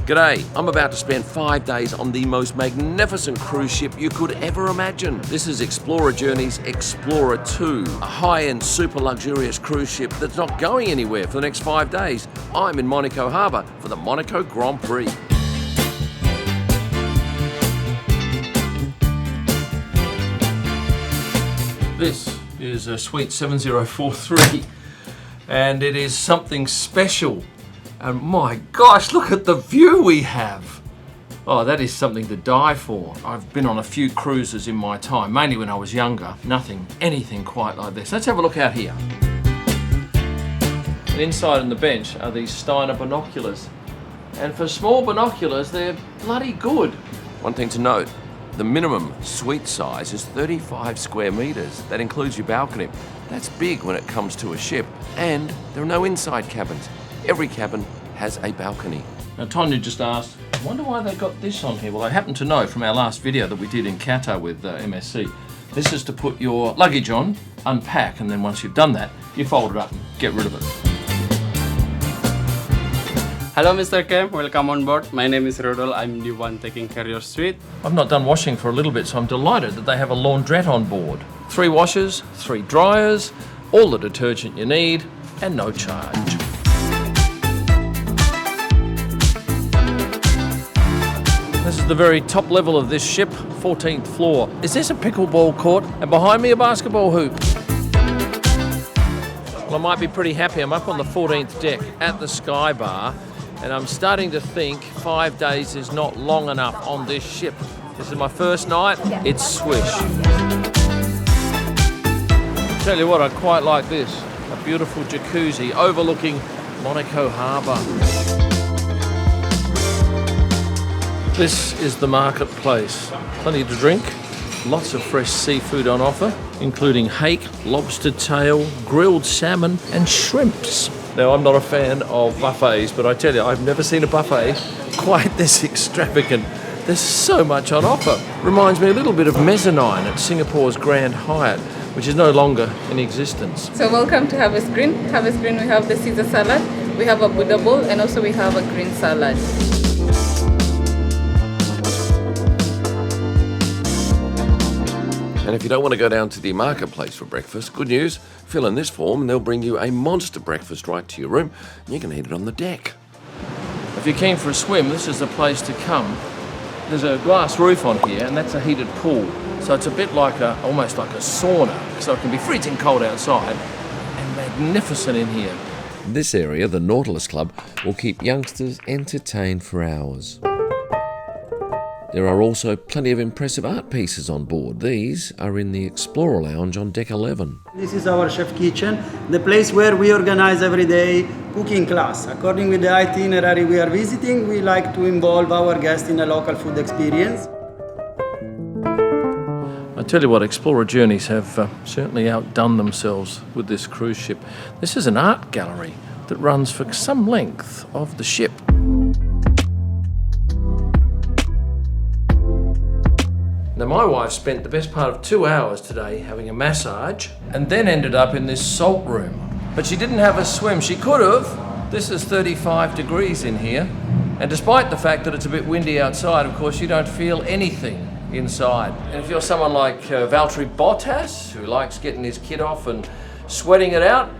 G'day, I'm about to spend 5 days on the most magnificent cruise ship you could ever imagine. This is Explora Journeys Explora 2, a high-end super luxurious cruise ship that's not going anywhere for the next 5 days. I'm in Monaco Harbour for the Monaco Grand Prix. This is a Suite 7043 and it is something special. And my gosh, look at the view we have. Oh, that is something to die for. I've been on a few cruises in my time, mainly when I was younger. Anything quite like this. Let's have a look out here. And inside on the bench are these Steiner binoculars. And for small binoculars, they're bloody good. One thing to note, the minimum suite size is 35 square metres. That includes your balcony. That's big when it comes to a ship. And there are no inside cabins. Every cabin has a balcony. Now Tonya just asked, I wonder why they got this on here. Well, I happen to know from our last video that we did in Qatar with MSC, this is to put your luggage on, unpack, and then once you've done that, you fold it up and get rid of it. Hello Mr. Cam, welcome on board. My name is Rodol, I'm the one taking care of your suite. I've not done washing for a little bit, so I'm delighted that they have a laundrette on board. 3 washers, 3 dryers, all the detergent you need, and no charge. This is the very top level of this ship, 14th floor. Is this a pickleball court? And behind me a basketball hoop. Well, I might be pretty happy. I'm up on the 14th deck at the Sky Bar, and I'm starting to think 5 days is not long enough on this ship. This is my first night. It's swish. Tell you what, I quite like this. A beautiful jacuzzi overlooking Monaco Harbour. This is the marketplace. Plenty to drink, lots of fresh seafood on offer, including hake, lobster tail, grilled salmon and shrimps. Now, I'm not a fan of buffets, but I tell you, I've never seen a buffet quite this extravagant. There's so much on offer. Reminds me a little bit of Mezzanine at Singapore's Grand Hyatt, which is no longer in existence. So welcome to Harvest Green. Harvest Green, we have the Caesar salad, we have a Buddha bowl, and also we have a green salad. And if you don't want to go down to the marketplace for breakfast, good news, fill in this form and they'll bring you a monster breakfast right to your room and you can eat it on the deck. If you're keen for a swim, this is the place to come. There's a glass roof on here and that's a heated pool. So it's a bit like almost like a sauna. So it can be freezing cold outside and magnificent in here. This area, the Nautilus Club, will keep youngsters entertained for hours. There are also plenty of impressive art pieces on board. These are in the Explorer Lounge on deck 11. This is our chef kitchen, the place where we organize every day cooking class. According with the itinerary we are visiting, we like to involve our guests in a local food experience. I tell you what, Explorer Journeys have certainly outdone themselves with this cruise ship. This is an art gallery that runs for some length of the ship. Now, my wife spent the best part of 2 hours today having a massage and then ended up in this salt room. But she didn't have a swim. She could have. This is 35 degrees in here. And despite the fact that it's a bit windy outside, of course, you don't feel anything inside. And if you're someone like Valtteri Bottas, who likes getting his kit off and sweating it out,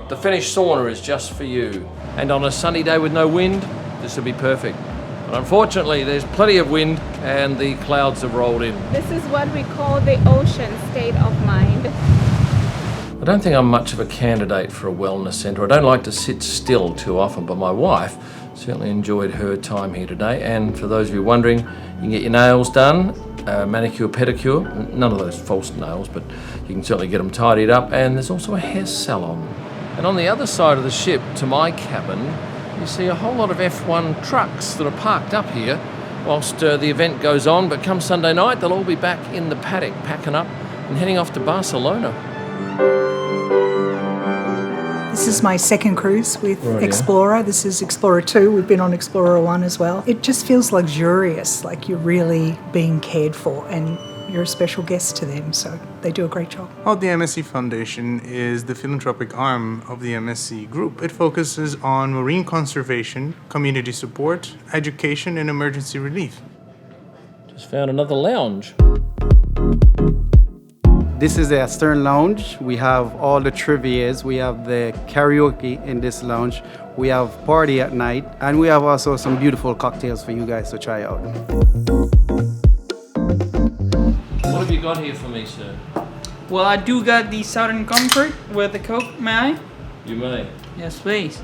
the Finnish sauna is just for you. And on a sunny day with no wind, this would be perfect. But unfortunately, there's plenty of wind and the clouds have rolled in. This is what we call the ocean state of mind. I don't think I'm much of a candidate for a wellness centre. I don't like to sit still too often, but my wife certainly enjoyed her time here today. And for those of you wondering, you can get your nails done, manicure, pedicure, none of those false nails, but you can certainly get them tidied up. And there's also a hair salon. And on the other side of the ship, to my cabin, you see a whole lot of F1 trucks that are parked up here whilst the event goes on, but come Sunday night they'll all be back in the paddock packing up and heading off to Barcelona. This is my second cruise with Explora. This is Explora 2. We've been on Explora 1 as well. It just feels luxurious, like you're really being cared for and you're a special guest to them, so they do a great job. The MSC Foundation is the philanthropic arm of the MSC Group. It focuses on marine conservation, community support, education, and emergency relief. Just found another lounge. This is the Stern Lounge. We have all the trivias. We have the karaoke in this lounge. We have party at night. And we have also some beautiful cocktails for you guys to try out. What have you got here for me, sir? Well, I do got the Southern Comfort with the Coke, may I? You may. Yes, please.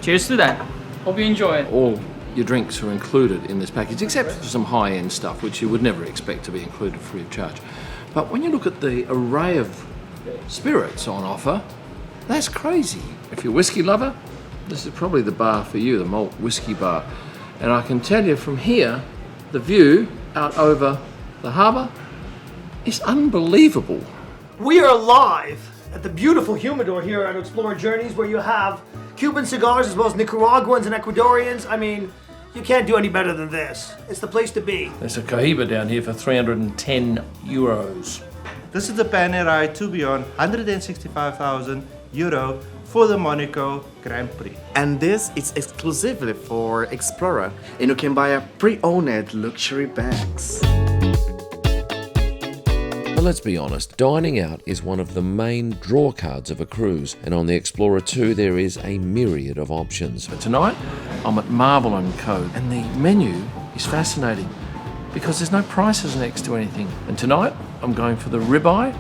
Cheers to that. Hope you enjoy it. All your drinks are included in this package, except for some high-end stuff, which you would never expect to be included free of charge. But when you look at the array of spirits on offer, that's crazy. If you're a whiskey lover, this is probably the bar for you, the malt whiskey bar. And I can tell you from here, the view out over the harbour is unbelievable. We are live at the beautiful humidor here at Explora Journeys, where you have Cuban cigars as well as Nicaraguans and Ecuadorians. I mean, you can't do any better than this. It's the place to be. There's a Cohiba down here for €310. This is the Panerai Tourbillon, €165,000 for the Monaco Grand Prix. And this is exclusively for Explora, and you can buy a pre-owned luxury bags. Well, let's be honest, dining out is one of the main draw cards of a cruise, and on the Explorer 2 there is a myriad of options. But tonight, I'm at Marble & Co, and the menu is fascinating because there's no prices next to anything. And tonight, I'm going for the ribeye,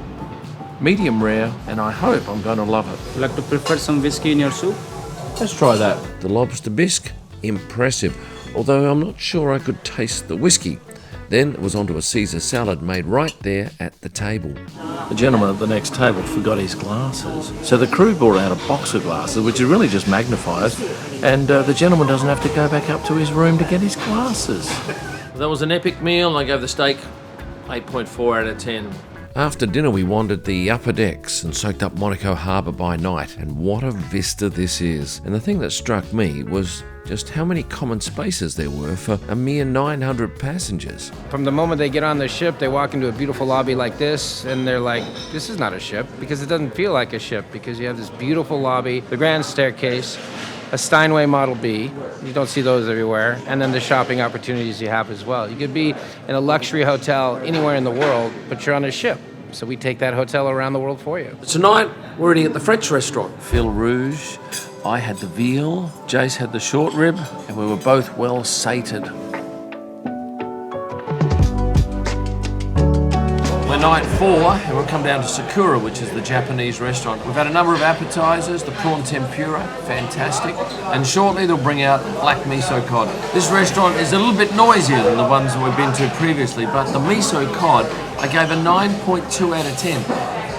medium rare, and I hope I'm going to love it. Would you like to prefer some whiskey in your soup? Let's try that. The lobster bisque, impressive, although I'm not sure I could taste the whiskey. Then it was onto a Caesar salad made right there at the table. The gentleman at the next table forgot his glasses. So the crew brought out a box of glasses, which is really just magnifiers, and the gentleman doesn't have to go back up to his room to get his glasses. That was an epic meal. I gave the steak 8.4 out of 10. After dinner we wandered the upper decks and soaked up Monaco Harbour by night, and what a vista this is. And the thing that struck me was just how many common spaces there were for a mere 900 passengers. From the moment they get on the ship, they walk into a beautiful lobby like this, and they're like, this is not a ship, because it doesn't feel like a ship, because you have this beautiful lobby, the grand staircase, a Steinway Model B, you don't see those everywhere, and then the shopping opportunities you have as well. You could be in a luxury hotel anywhere in the world, but you're on a ship. So we take that hotel around the world for you. Tonight, we're eating at the French restaurant. Fil Rouge, I had the veal, Jace had the short rib, and we were both well sated. We're night 4, and we'll come down to Sakura, which is the Japanese restaurant. We've had a number of appetizers, the prawn tempura, fantastic, and shortly they'll bring out black miso cod. This restaurant is a little bit noisier than the ones that we've been to previously, but the miso cod, I gave a 9.2 out of 10.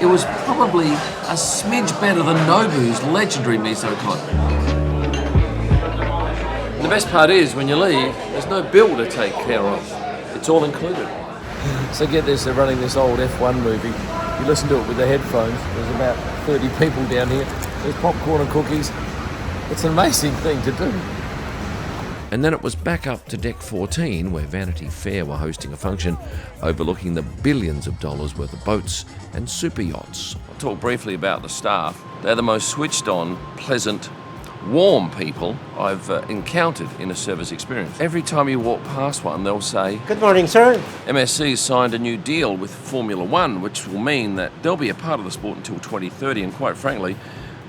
It was probably a smidge better than Nobu's legendary miso cod. And the best part is, when you leave, there's no bill to take care of. It's all included. So get this, they're running this old F1 movie. You listen to it with the headphones. There's about 30 people down here. There's popcorn and cookies. It's an amazing thing to do. And then it was back up to deck 14, where Vanity Fair were hosting a function overlooking the billions of dollars worth of boats and super yachts. I'll talk briefly about the staff. They're the most switched on, pleasant, warm people I've encountered in a service experience. Every time you walk past one, they'll say, Good morning, sir. MSC signed a new deal with Formula One, which will mean that they'll be a part of the sport until 2030, and quite frankly,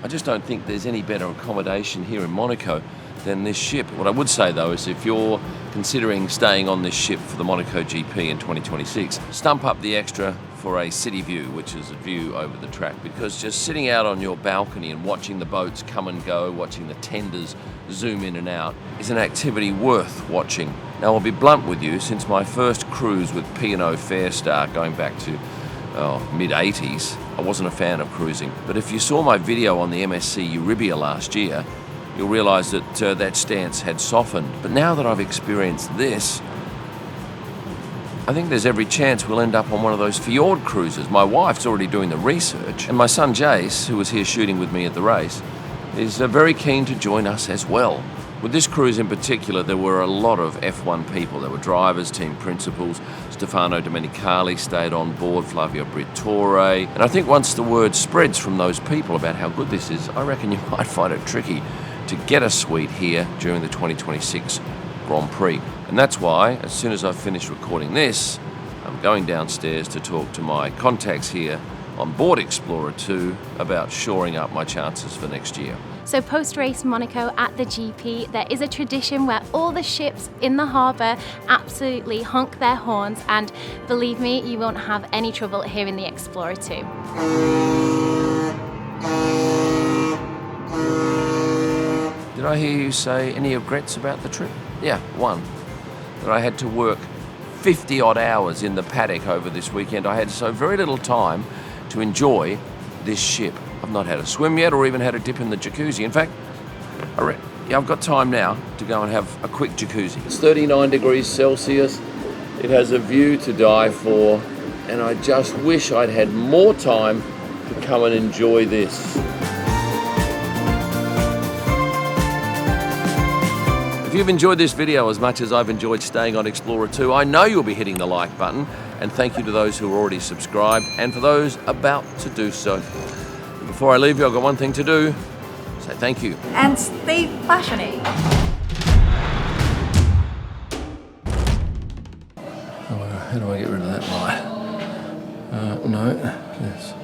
I just don't think there's any better accommodation here in Monaco than this ship. What I would say though is if you're considering staying on this ship for the Monaco GP in 2026, stump up the extra for a city view, which is a view over the track, because just sitting out on your balcony and watching the boats come and go, watching the tenders zoom in and out, is an activity worth watching. Now I'll be blunt with you, since my first cruise with P&O Fairstar going back to mid-80s, I wasn't a fan of cruising. But if you saw my video on the MSC Euribia last year, you'll realise that that stance had softened. But now that I've experienced this, I think there's every chance we'll end up on one of those fjord cruises. My wife's already doing the research, and my son Jace, who was here shooting with me at the race, is very keen to join us as well. With this cruise in particular, there were a lot of F1 people. There were drivers, team principals. Stefano Domenicali stayed on board, Flavio Briatore. And I think once the word spreads from those people about how good this is, I reckon you might find it tricky to get a suite here during the 2026 Grand Prix. And that's why, as soon as I've finished recording this, I'm going downstairs to talk to my contacts here on board Explorer 2 about shoring up my chances for next year. So post-race Monaco at the GP, there is a tradition where all the ships in the harbour absolutely honk their horns, and believe me, you won't have any trouble here in the Explorer 2. Did I hear you say any regrets about the trip? Yeah, one. That I had to work 50 odd hours in the paddock over this weekend. I had so very little time to enjoy this ship. I've not had a swim yet or even had a dip in the jacuzzi. In fact, I've got time now to go and have a quick jacuzzi. It's 39 degrees Celsius. It has a view to die for, and I just wish I'd had more time to come and enjoy this. If you've enjoyed this video as much as I've enjoyed staying on Explorer 2, I know you'll be hitting the like button, and thank you to those who are already subscribed and for those about to do so. Before I leave you, I've got one thing to do. Say thank you. And stay passionate. How do I get rid of that light? No, yes.